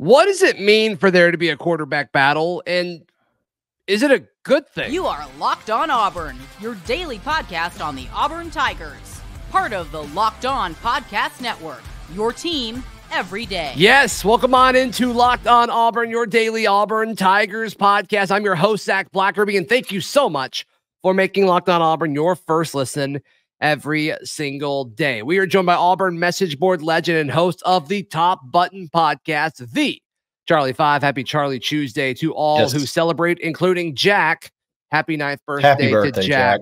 What does it mean for there to be a quarterback battle, and is it a good thing? You are Locked On Auburn, your daily podcast on the Auburn Tigers. Part of the Locked On Podcast Network, your team every day. Yes, welcome on into Locked On Auburn, your daily Auburn Tigers podcast. I'm your host, Zach Blackerby, and thank you so much for making Locked On Auburn your first listen every single day. We are joined by Auburn message board legend and host of the Top Button podcast, the Charlie 5. Happy Charlie Tuesday to all who celebrate, including Jack. Happy 9th birthday, to Jack.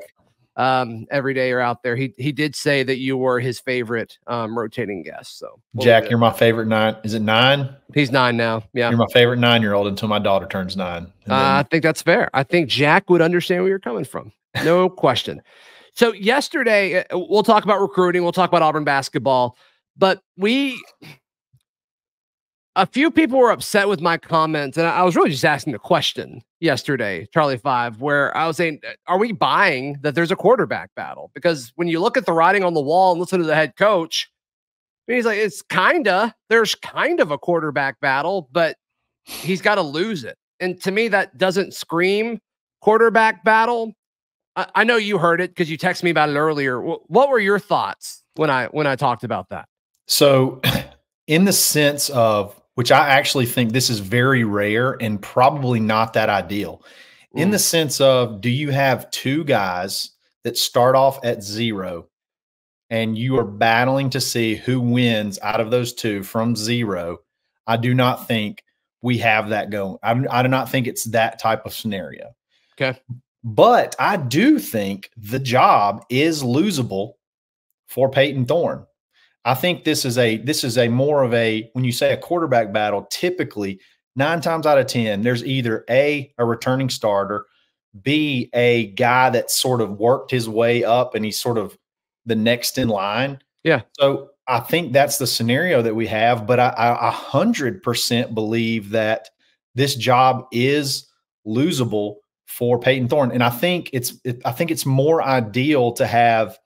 Every day you're out there. He did say that you were his favorite rotating guest. So Jack, you're my favorite 9. Is it 9? He's 9 now. Yeah. You're my favorite 9-year-old until my daughter turns 9. I think that's fair. I think Jack would understand where you're coming from. No question. So yesterday, we'll talk about recruiting. We'll talk about Auburn basketball. But a few people were upset with my comments, and I was really just asking the question yesterday, Charlie 5, where I was saying, are we buying that there's a quarterback battle? Because when you look at the writing on the wall and listen to the head coach, he's like, there's kind of a quarterback battle, but he's got to lose it. And to me, that doesn't scream quarterback battle. I know you heard it because you texted me about it earlier. What were your thoughts when I talked about that? So in the sense of, which I actually think this is very rare and probably not that ideal, in the sense of, do you have two guys that start off at 0 and you are battling to see who wins out of those two from 0? I do not think we have that going. I do not think it's that type of scenario. Okay. But I do think the job is losable for Peyton Thorne. I think this is a more of a, when you say a quarterback battle, typically 9 times out of 10, there's either a returning starter, B, a guy that sort of worked his way up and he's sort of the next in line. Yeah. So I think that's the scenario that we have, but I 100% believe that this job is losable for Peyton Thorne. And I think it's more ideal to have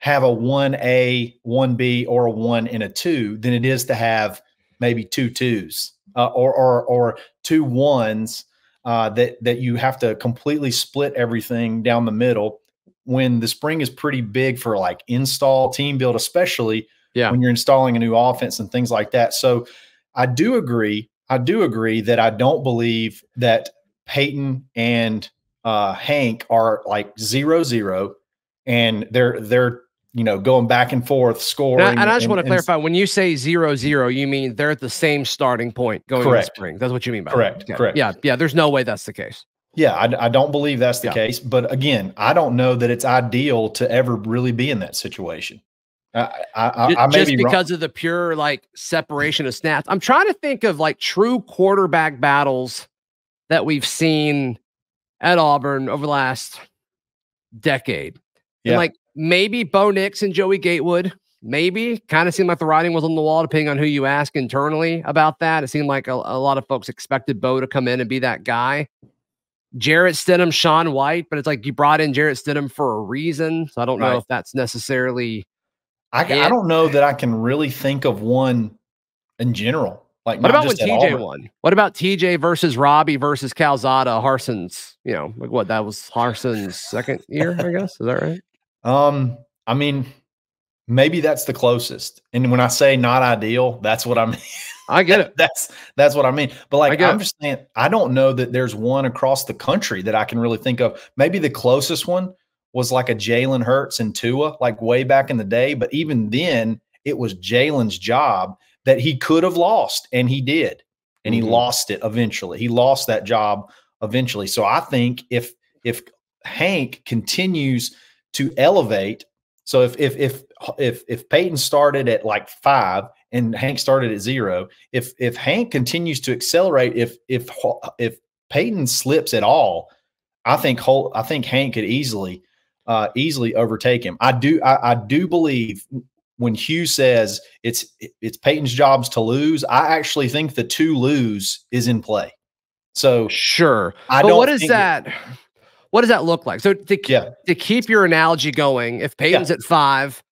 a 1A, 1B, or a 1 and a 2 than it is to have maybe 2 2s or 2 1s that you have to completely split everything down the middle when the spring is pretty big for like install, team build, especially when you're installing a new offense and things like that. So I do agree that I don't believe that Peyton and Hank are like 0-0 and they're going back and forth scoring. And I just want to clarify, when you say 0-0, you mean they're at the same starting point going into spring. That's what you mean by that. Okay. Correct. Yeah. There's no way that's the case. Yeah. I don't believe that's the case, but again, I don't know that it's ideal to ever really be in that situation. I may be because wrong. of the pure like separation of snaps. I'm trying to think of like true quarterback battles that we've seen at Auburn over the last decade. Yeah. And like maybe Bo Nix and Joey Gatewood, maybe kind of seemed like the writing was on the wall, depending on who you ask internally about that. It seemed like a lot of folks expected Bo to come in and be that guy. Jarrett Stidham, Sean White, but it's like you brought in Jarrett Stidham for a reason. So I don't know if that's necessarily. I don't know that I can really think of one in general. Like, what about when TJ won? What about TJ versus Robbie versus Calzada? Harson's, like what? That was Harson's second year, I guess. Is that right? I mean, maybe that's the closest. And when I say not ideal, that's what I mean. I get it. That's what I mean. But like, I'm just saying, I don't know that there's one across the country that I can really think of. Maybe the closest one was like a Jalen Hurts and Tua, like way back in the day. But even then, it was Jalen's job that he could have lost, and he did. And he lost it eventually. He lost that job eventually. So I think if Hank continues to elevate, so if Peyton started at like 5 and Hank started at 0, if Hank continues to accelerate, if Peyton slips at all, I think Hank could easily overtake him. I do believe when Hugh says it's Peyton's jobs to lose, I actually think the to lose is in play. So sure, but what does that look like? So to keep your analogy going, if Peyton's at 5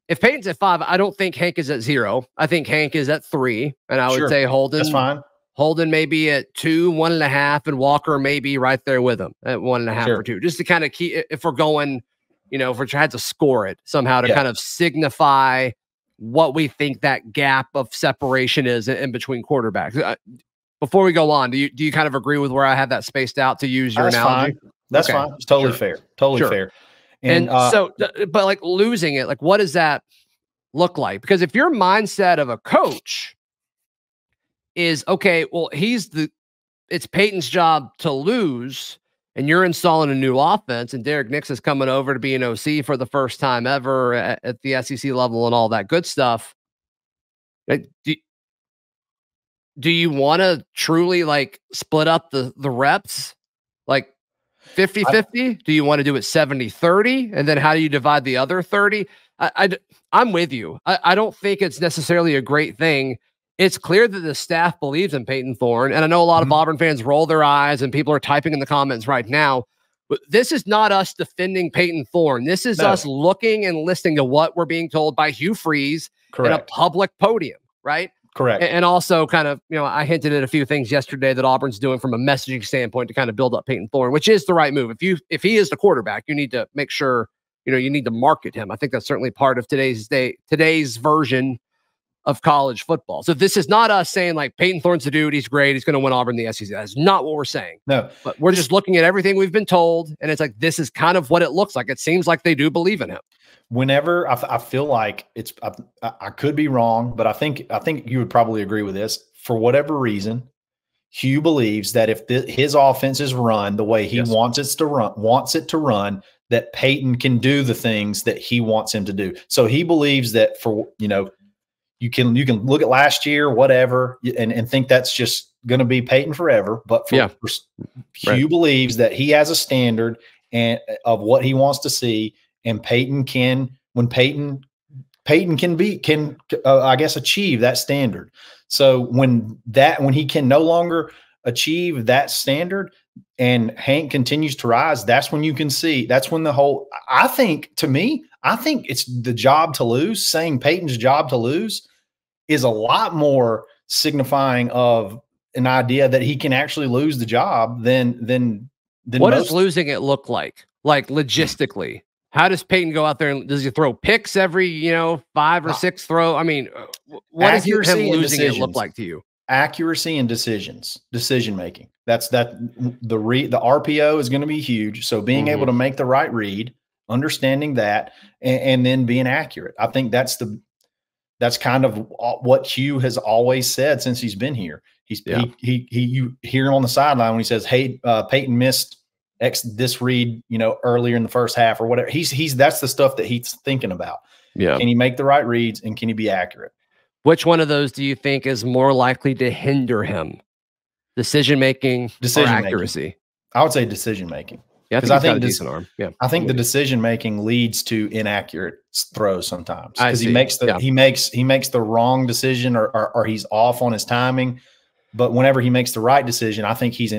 if Peyton's at 5, I don't think Hank is at 0. I think Hank is at 3, and I would say Holden. That's fine. Holden maybe at 2, 1.5, and Walker maybe right there with him at 1.5 or 2, just to kind of keep. If we're going, if we're trying to score it somehow to kind of signify what we think that gap of separation is in between quarterbacks. Before we go on, do you kind of agree with where I have that spaced out to use your analogy? Fine. That's fine. It's totally fair. Totally fair. And but like losing it, like what does that look like? Because if your mindset of a coach is, okay, well, it's Peyton's job to lose, and you're installing a new offense, and Derek Nix is coming over to be an OC for the first time ever at the SEC level and all that good stuff. Do you want to truly like split up the reps like 50-50? Do you want to do it 70-30? And then how do you divide the other 30? I'm with you. I don't think it's necessarily a great thing. It's clear that the staff believes in Peyton Thorne, and I know a lot of Auburn fans roll their eyes, and people are typing in the comments right now. But this is not us defending Peyton Thorne. This is us looking and listening to what we're being told by Hugh Freeze in a public podium, right? Correct. And also kind of, I hinted at a few things yesterday that Auburn's doing from a messaging standpoint to kind of build up Peyton Thorne, which is the right move. If he is the quarterback, you need to make sure, you need to market him. I think that's certainly part of today's version of college football. So this is not us saying like Peyton Thorne's the dude, he's great, he's going to win Auburn in the SEC. That's not what we're saying. No, but we're just looking at everything we've been told, and it's like this is kind of what it looks like. It seems like they do believe in him. Whenever I feel like I could be wrong, but I think you would probably agree with this. For whatever reason, Hugh believes that if his offense is run the way he wants it to run, that Peyton can do the things that he wants him to do. So he believes that you can look at last year, whatever, and think that's just going to be Peyton forever. But Hugh believes that he has a standard of what he wants to see, and Peyton can achieve that standard. So when he can no longer achieve that standard and Hank continues to rise, that's when you can see. That's when I think it's the job to lose. Saying Peyton's job to lose is a lot more signifying of an idea that he can actually lose the job than what does losing it look like? Like logistically, how does Peyton go out there and does he throw picks every 5 or 6 throw? I mean, what does him losing it look like to you? Accuracy and decision making. That's the RPO is going to be huge. So being able to make the right read, understanding that, and then being accurate. I think that's kind of what Hugh has always said since he's been here. You hear him on the sideline when he says, "Hey, Peyton missed this read, earlier in the first half or whatever." That's the stuff that he's thinking about. Yeah. Can he make the right reads and can he be accurate? Which one of those do you think is more likely to hinder him? Decision making or accuracy? I would say decision making. Yeah, because I think decent arm. Yeah, I think the decision making leads to inaccurate throws sometimes because he makes the wrong decision or he's off on his timing. But whenever he makes the right decision, I think he's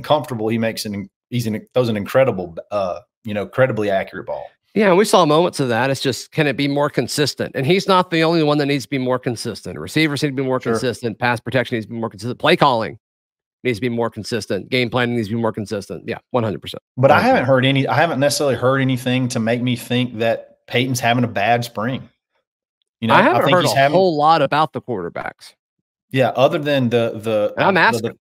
comfortable. He throws an incredible, incredibly accurate ball. Yeah, and we saw moments of that. It's just, can it be more consistent? And he's not the only one that needs to be more consistent. Receivers need to be more consistent. Pass protection needs to be more consistent. Play calling needs to be more consistent. Game planning needs to be more consistent. Yeah, 100%. But 100%. I haven't necessarily heard anything to make me think that Peyton's having a bad spring. I haven't heard a whole lot about the quarterbacks. Yeah, other than I'm asking.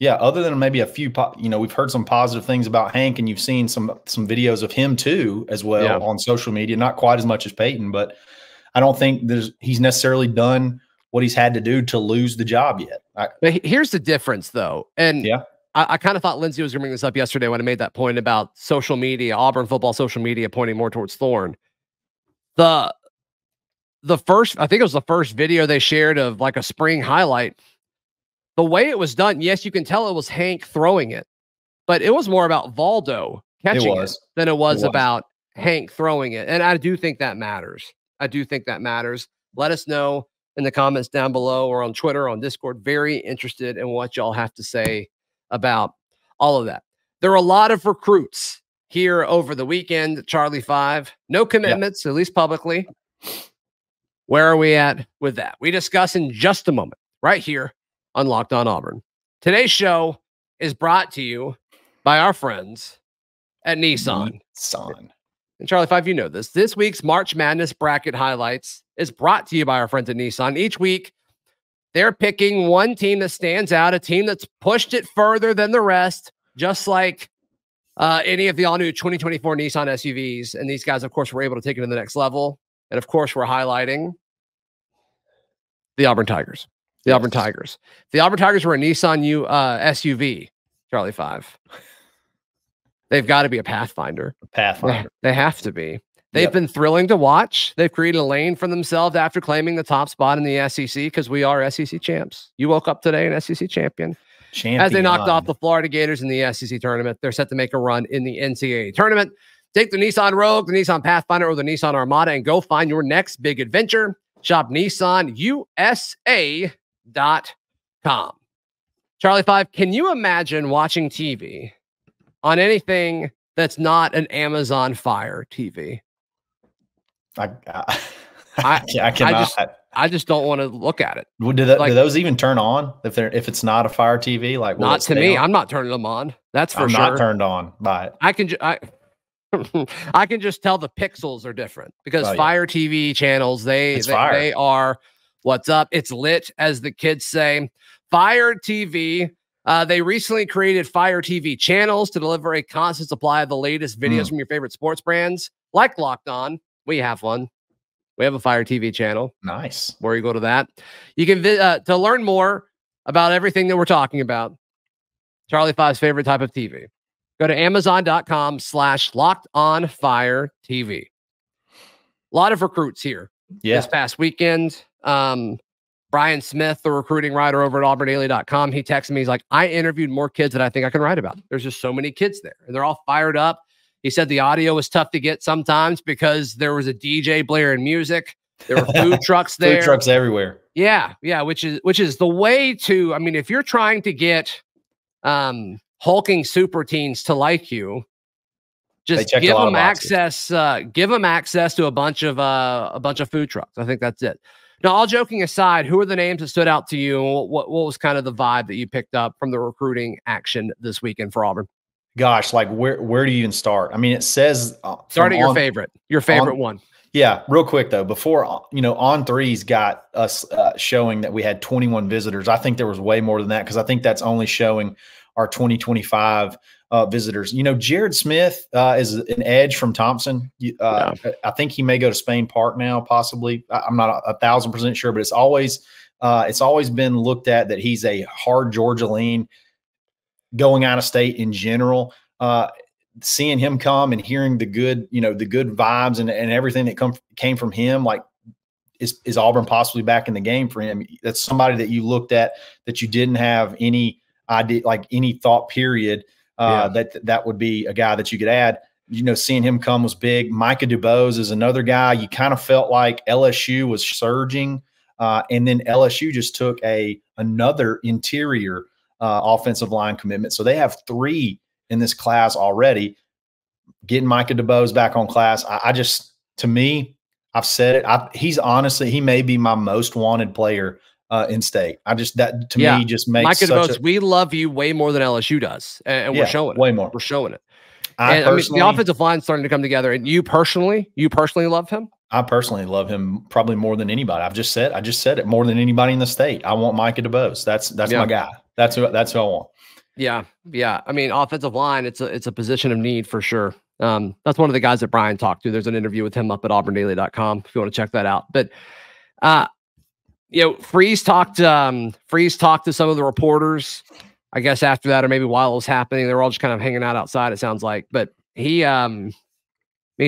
Other than maybe a few, we've heard some positive things about Hank, and you've seen some videos of him too as well on social media. Not quite as much as Peyton, but I don't think he's necessarily done what he's had to do to lose the job yet. But here's the difference, though, and I kind of thought Lindsay was going to bring this up yesterday when I made that point about social media, Auburn football social media pointing more towards Thorne. The first, I think it was the first video they shared of like a spring highlight. The way it was done, yes, you can tell it was Hank throwing it, but it was more about Valdo catching it than it was about Hank throwing it. And I do think that matters. Let us know in the comments down below or on Twitter, on Discord. Very interested in what y'all have to say about all of that. There are a lot of recruits here over the weekend. Charlie 5, no commitments, at least publicly. Where are we at with that? We discuss in just a moment, right here on Locked On Auburn. Today's show is brought to you by our friends at Nissan. And Charlie 5, you know this. This week's March Madness bracket highlights is brought to you by our friends at Nissan. Each week, they're picking one team that stands out, a team that's pushed it further than the rest, just like any of the all-new 2024 Nissan SUVs. And these guys, of course, were able to take it to the next level. And, of course, we're highlighting the Auburn Tigers. The Auburn Tigers. The Auburn Tigers were a Nissan SUV, Charlie 5. They've got to be a Pathfinder. They have to be. They've been thrilling to watch. They've created a lane for themselves after claiming the top spot in the SEC because we are SEC champs. You woke up today an SEC champion. As they knocked off the Florida Gators in the SEC tournament, they're set to make a run in the NCAA tournament. Take the Nissan Rogue, the Nissan Pathfinder, or the Nissan Armada and go find your next big adventure. Shop NissanUSA.com. Charlie 5, can you imagine watching TV on anything that's not an Amazon Fire TV? I cannot. I just don't want to look at it. Do those even turn on if it's not a Fire TV? Like, not to me. I'm not turning them on. That's for sure. I'm not turned on by it. I can just tell the pixels are different because Fire TV channels they are what's up. It's lit, as the kids say. Fire TV. They recently created Fire TV channels to deliver a constant supply of the latest videos from your favorite sports brands, like Locked On. We have one. We have a Fire TV channel. Nice. Where you go to that. You can to learn more about everything that we're talking about. Charlie 5's favorite type of TV. Go to Amazon.com/LockedOnFireTV. A lot of recruits here this past weekend. Brian Smith, the recruiting writer over at AuburnDaily.com, he texted me. He's like, I interviewed more kids than I think I can write about. There's just so many kids there, and they're all fired up. He said the audio was tough to get sometimes because there was a DJ blaring music. There were food trucks there. Food trucks everywhere. Yeah, which is the way to. I mean, if you're trying to get hulking super teens to like you, just give them access. Give them access to a bunch of food trucks. I think that's it. Now, all joking aside, who are the names that stood out to you? And what was kind of the vibe that you picked up from the recruiting action this weekend for Auburn? Gosh, like where do you even start? I mean, it says start at your favorite one. Yeah, real quick though, before On3's got us showing that we had 21 visitors. I think there was way more than that because I think that's only showing our 2025 visitors. Jared Smith is an edge from Thompson. I think he may go to Spain Park now, possibly. I'm not 1,000% sure, but it's always been looked at that he's a hard Georgia lean going out of state in general. Seeing him come and hearing the good vibes and everything that came from him, like is Auburn possibly back in the game for him? That's somebody that you looked at that you didn't have any idea, like any thought period that would be a guy that you could add. Seeing him come was big. Micah DuBose is another guy. You kind of felt like LSU was surging, and then LSU just took another interior offensive line commitment. So they have 3 in this class already. Getting Micah DuBose back on class, to me, I've said it. He may be my most wanted player in state. Me just makes Micah DuBose. We love you way more than LSU does, and we're showing it. Way more. We're showing it. The offensive line's starting to come together. And you personally love him? I personally love him probably more than anybody. I just said it, more than anybody in the state. I want Micah DuBose. That's my guy. That's who I want. Yeah. I mean, offensive line, it's a position of need for sure. That's one of the guys that Brian talked to. There's an interview with him up at AuburnDaily.com if you want to check that out. But Freeze talked to some of the reporters, I guess after that, or maybe while it was happening. They were all just kind of hanging out outside, it sounds like. But he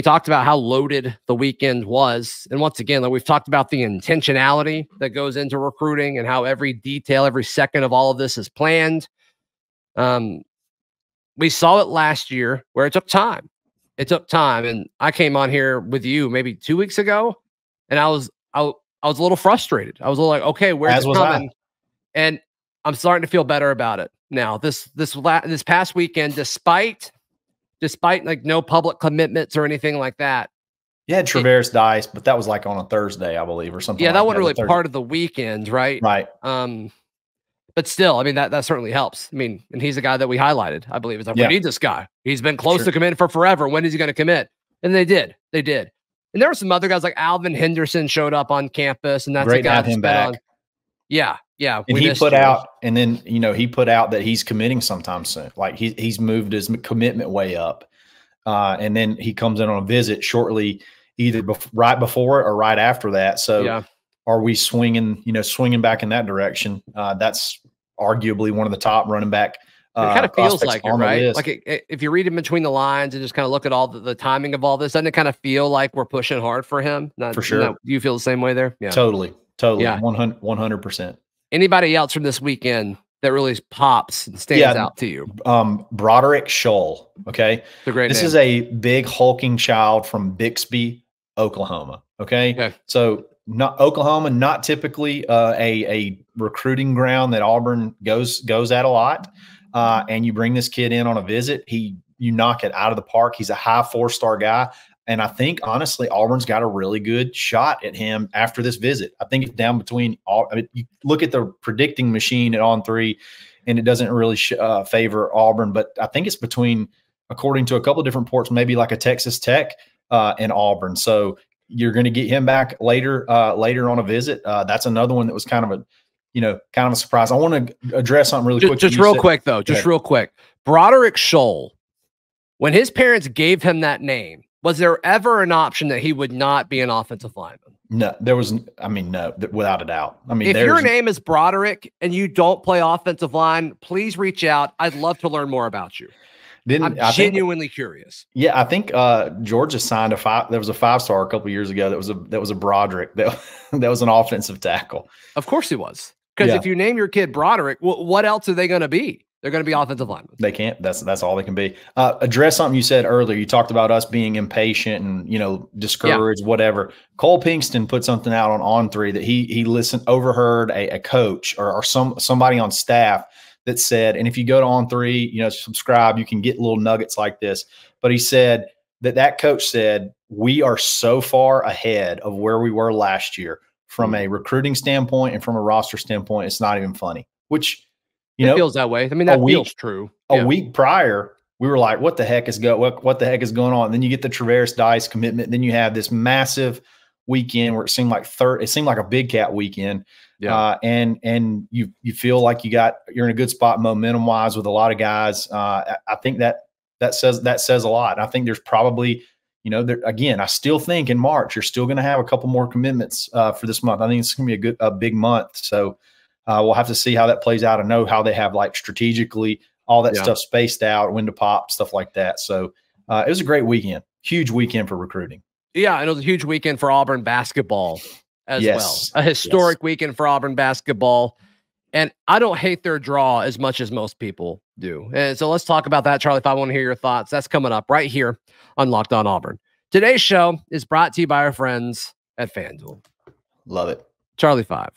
talked about how loaded the weekend was. And once again, like we've talked about the intentionality that goes into recruiting and how every detail, every second of all of this is planned. We saw it last year where it took time. And I came on here with you maybe 2 weeks ago, and I was a little frustrated. I was a little like, okay, where's it coming? And I'm starting to feel better about it now. This past weekend, despite despite like no public commitments or anything like that. You had Traverse Dice, but that was like on a Thursday, I believe, or something. Yeah, like that wasn't really part of the weekend, right? Right. But still, I mean, that certainly helps. I mean, and he's the guy that we highlighted, I believe. It's like, we need this guy. He's been close to committing for forever. When is he going to commit? And they did. They did. And there were some other guys like Alvin Henderson showed up on campus, and that's great a guy to have him back. Yeah. And he put out, and then he put out that he's committing sometime soon. Like he's moved his commitment way up, and then he comes in on a visit shortly, either right before or right after that. So are we swinging back in that direction? That's arguably one of the top running back. It kind of feels like it, right? Like if you read in between the lines and just kind of look at all the timing of all this, doesn't it kind of feel like we're pushing hard for him? For sure. Do you feel the same way there? Yeah, totally. Yeah. 100%. Anybody else from this weekend that really pops and stands out to you? Broderick Scholl. Okay. This is a big hulking child from Bixby, Oklahoma. Okay. So Oklahoma, not typically a recruiting ground that Auburn goes at a lot. And you bring this kid in on a visit, you knock it out of the park. He's a high 4-star guy. And I think, honestly, Auburn's got a really good shot at him after this visit. I think it's down between all. I mean, you look at the predicting machine at On3, and it doesn't really favor Auburn. But I think it's between, according to a couple of different ports, maybe like a Texas Tech and Auburn. So you're going to get him back later on a visit. That's another one that was kind of a surprise. I want to address something really quick. Just real quick. Broderick Scholl, when his parents gave him that name, was there ever an option that he would not be an offensive lineman? No, there was. I mean, no, without a doubt. I mean, if your name is Broderick and you don't play offensive line, please reach out. I'd love to learn more about you. I'm genuinely curious. Yeah, I think Georgia signed there was a 5-star a couple of years ago. That was a Broderick. That was an offensive tackle. Of course he was. Because if you name your kid Broderick, what else are they going to be? They're going to be offensive linemen. They can't. That's all they can be. Address something you said earlier. You talked about us being impatient and discouraged, whatever. Cole Pinkston put something out on On3 that he overheard a coach or somebody on staff that said, and if you go to On3, subscribe, you can get little nuggets like this. But he said that coach said, we are so far ahead of where we were last year from a recruiting standpoint and from a roster standpoint. It's not even funny, which it feels that way. I mean, that feels true. A week prior, we were like, what the heck is going on? And then you get the Traverse Dice commitment. Then you have this massive weekend where it seemed like a Big Cat weekend. Yeah. And you feel like you're in a good spot momentum wise with a lot of guys. I think that says a lot. I think there's probably, again, I still think in March, you're still going to have a couple more commitments for this month. I think it's going to be a big month. So we'll have to see how that plays out. I know how they have strategically all that stuff spaced out, when to pop, stuff like that. So it was a great weekend, huge weekend for recruiting. Yeah. And it was a huge weekend for Auburn basketball as well. A historic weekend for Auburn basketball. And I don't hate their draw as much as most people do. And so let's talk about that, Charlie, if I want to hear your thoughts. That's coming up right here on Locked On Auburn. Today's show is brought to you by our friends at FanDuel. Love it. Charlie 5.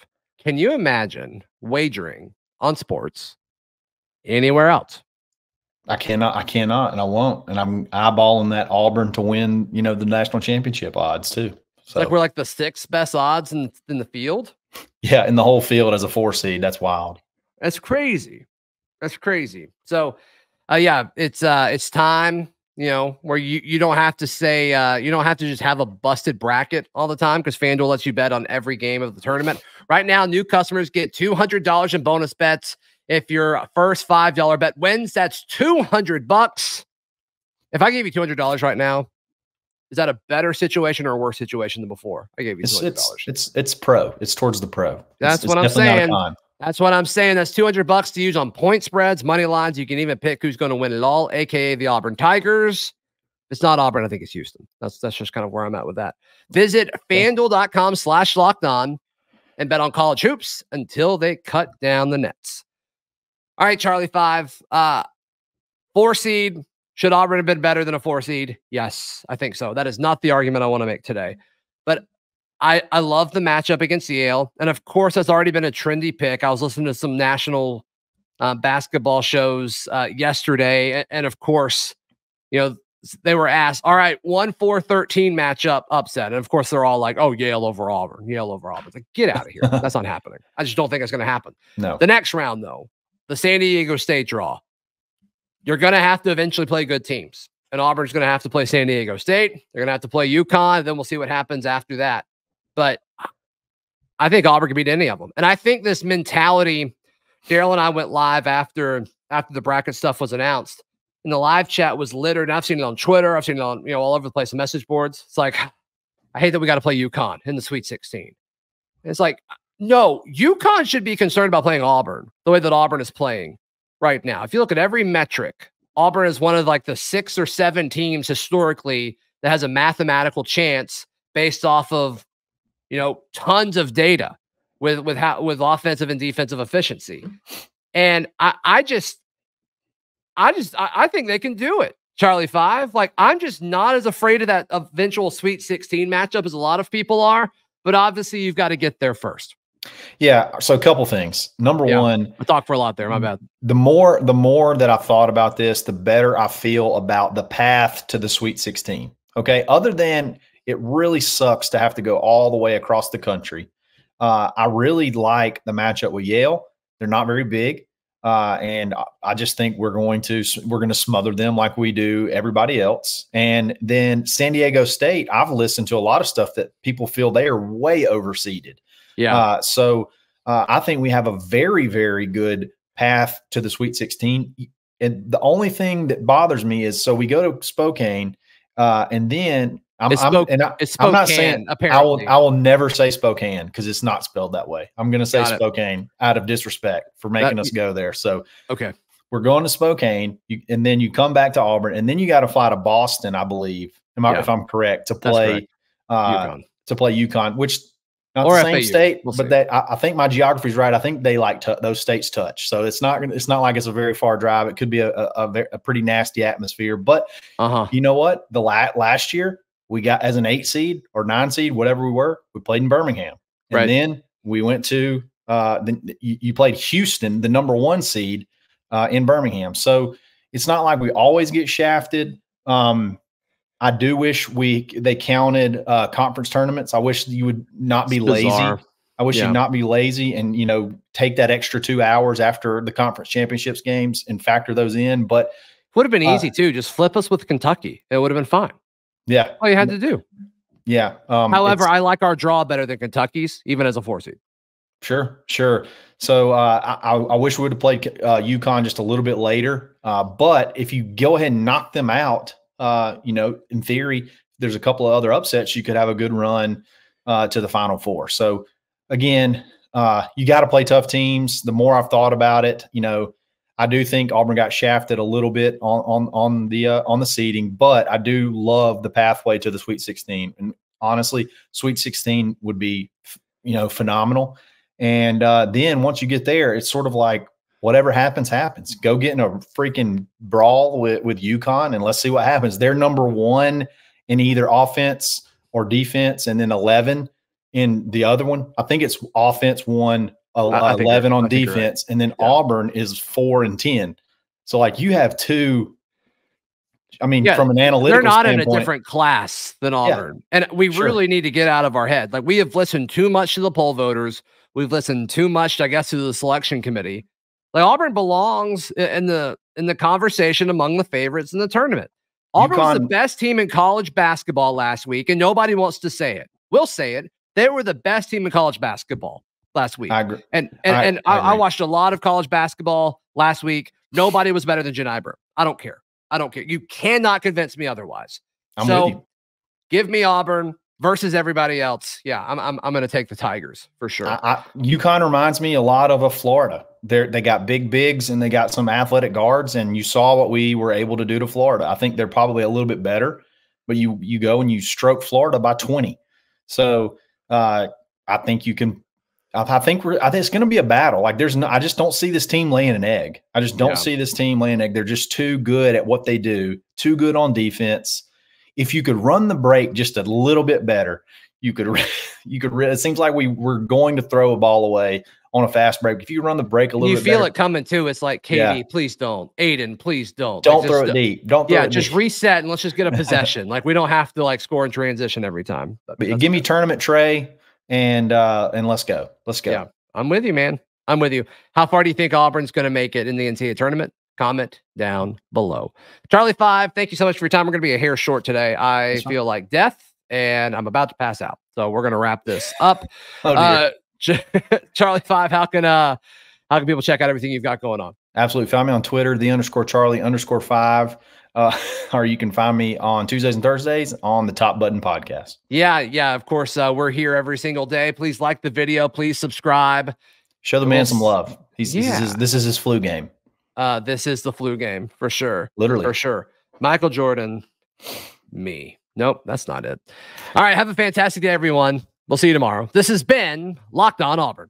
Can you imagine wagering on sports anywhere else? I cannot, and I won't. And I'm eyeballing that Auburn to win, the national championship odds too. So we're like the 6th best odds in the field. Yeah, in the whole field as a 4 seed. That's wild. That's crazy. So, it's time. Where you don't have to say, you don't have to just have a busted bracket all the time, because FanDuel lets you bet on every game of the tournament. Right now, new customers get $200 in bonus bets if your first $5 bet wins. That's $200. If I gave you $200 right now, is that a better situation or a worse situation than before? I gave you $200. It's pro. It's towards the pro. That's what I'm saying. That's what I'm saying. That's $200 to use on point spreads, money lines. You can even pick who's going to win it all, aka the Auburn Tigers. If it's not Auburn, I think it's Houston. That's just kind of where I'm at with that. Visit FanDuel.com/lockedon and bet on college hoops until they cut down the nets. All right, Charlie 5. 4 seed. Should Auburn have been better than a 4 seed? Yes, I think so. That is not the argument I want to make today. But I love the matchup against Yale. And of course, that's already been a trendy pick. I was listening to some national basketball shows yesterday. And of course, they were asked, all right, 1-4-13 matchup upset. And of course, they're all like, oh, Yale over Auburn. It's like, get out of here. That's not happening. I just don't think it's going to happen. No. The next round, though, the San Diego State draw. You're going to have to eventually play good teams. And Auburn's going to have to play San Diego State. They're going to have to play UConn. Then we'll see what happens after that. But I think Auburn can beat any of them. And I think this mentality, Daryl and I went live after the bracket stuff was announced. And the live chat was littered. And I've seen it on Twitter. I've seen it on, all over the place, the message boards. It's like, I hate that we got to play UConn in the Sweet 16. And it's like, no, UConn should be concerned about playing Auburn the way that Auburn is playing right now. If you look at every metric, Auburn is one of like the 6 or 7 teams historically that has a mathematical chance based off of, tons of data with offensive and defensive efficiency. And I think they can do it. Charlie 5. Like, I'm just not as afraid of that eventual Sweet 16 matchup as a lot of people are, but obviously you've got to get there first. Yeah. So a couple things. Number one, I talked for a lot there. My bad. The more that I've thought about this, the better I feel about the path to the Sweet 16. Okay. Other than it really sucks to have to go all the way across the country. I really like the matchup with Yale. They're not very big. And I just think we're going to smother them like we do everybody else. And then San Diego State, I've listened to a lot of stuff that people feel they are way overseeded. Yeah. So I think we have a very, very good path to the Sweet 16. And the only thing that bothers me is, so we go to Spokane, and then I'm not saying apparently. I will never say Spokane because it's not spelled that way. I'm going to say Spokane out of disrespect for making us go there. So okay, we're going to Spokane, and then you come back to Auburn, and then you got to fly to Boston, I believe, if I'm correct, to play UConn, which. Not the same state, but I think my geography is right. I think they like those states touch, so it's not like it's a very far drive. It could be a pretty nasty atmosphere. But you know what? The last year we got as an 8 seed or 9 seed, whatever we were, we played in Birmingham, and then we went to you played Houston, the number 1 seed in Birmingham. So it's not like we always get shafted. I do wish they counted conference tournaments. I wish you would not be lazy. I wish you'd not be lazy and, take that extra 2 hours after the conference championships games and factor those in. But would have been easy too. Just flip us with Kentucky. It would have been fine. Yeah. All you had to do. Yeah. However, I like our draw better than Kentucky's, even as a 4 seed. Sure. So I wish we would have played UConn just a little bit later. But if you go ahead and knock them out, in theory, there's a couple of other upsets. You could have a good run to the Final Four. So again, you got to play tough teams. The more I've thought about it, I do think Auburn got shafted a little bit on the seeding, but I do love the pathway to the Sweet 16. And honestly, Sweet 16 would be, phenomenal. And then once you get there, it's sort of like, whatever happens, happens. Go get in a freaking brawl with UConn, and let's see what happens. They're number 1 in either offense or defense, and then 11 in the other one. I think it's offense 1, 11 on defense, and then Auburn is 4 and 10. So, like, you have 2. I mean, from an analytical they're not standpoint, in a different class than Auburn. And we really need to get out of our head. Like, we have listened too much to the poll voters. We've listened too much, I guess, to the selection committee. Like, Auburn belongs in the conversation among the favorites in the tournament. Auburn was the best team in college basketball last week, and nobody wants to say it. We'll say it. They were the best team in college basketball last week. I agree. And I watched a lot of college basketball last week. Nobody was better than Jen Iber. I don't care. You cannot convince me otherwise. I'm with you. Give me Auburn versus everybody else. Yeah, I'm going to take the Tigers for sure. UConn reminds me a lot of Florida. They got big bigs and they got some athletic guards, and you saw what we were able to do to Florida. I think they're probably a little bit better, but you go and you stroke Florida by 20. So I think you can. I think it's going to be a battle. Like, I just don't see this team laying an egg. I just don't see this team laying an egg. They're just too good at what they do. Too good on defense. If you could run the break just a little bit better, you could. It seems like we're going to throw a ball away on a fast break. If you run the break a little bit, you feel better, it coming too. It's like, Katie, please don't. Aiden, please don't. Don't throw it deep. Don't throw it deep. Just reset and let's just get a possession. Like we don't have to like score in transition every time. But give me tournament tray and let's go. Let's go. Yeah, I'm with you, man. I'm with you. How far do you think Auburn's going to make it in the NCAA tournament? Comment down below. Charlie 5, thank you so much for your time. We're going to be a hair short today. I feel like death, and I'm about to pass out. So we're going to wrap this up. Charlie 5, how can people check out everything you've got going on? Absolutely. Find me on Twitter, _Charlie_5. Or you can find me on Tuesdays and Thursdays on the Top Button Podcast. Yeah. Of course, we're here every single day. Please like the video. Please subscribe. Show the man some love. This is his flu game. This is the flu game for sure. Literally. For sure. Michael Jordan, me. Nope, that's not it. All right. Have a fantastic day, everyone. We'll see you tomorrow. This has been Locked On Auburn.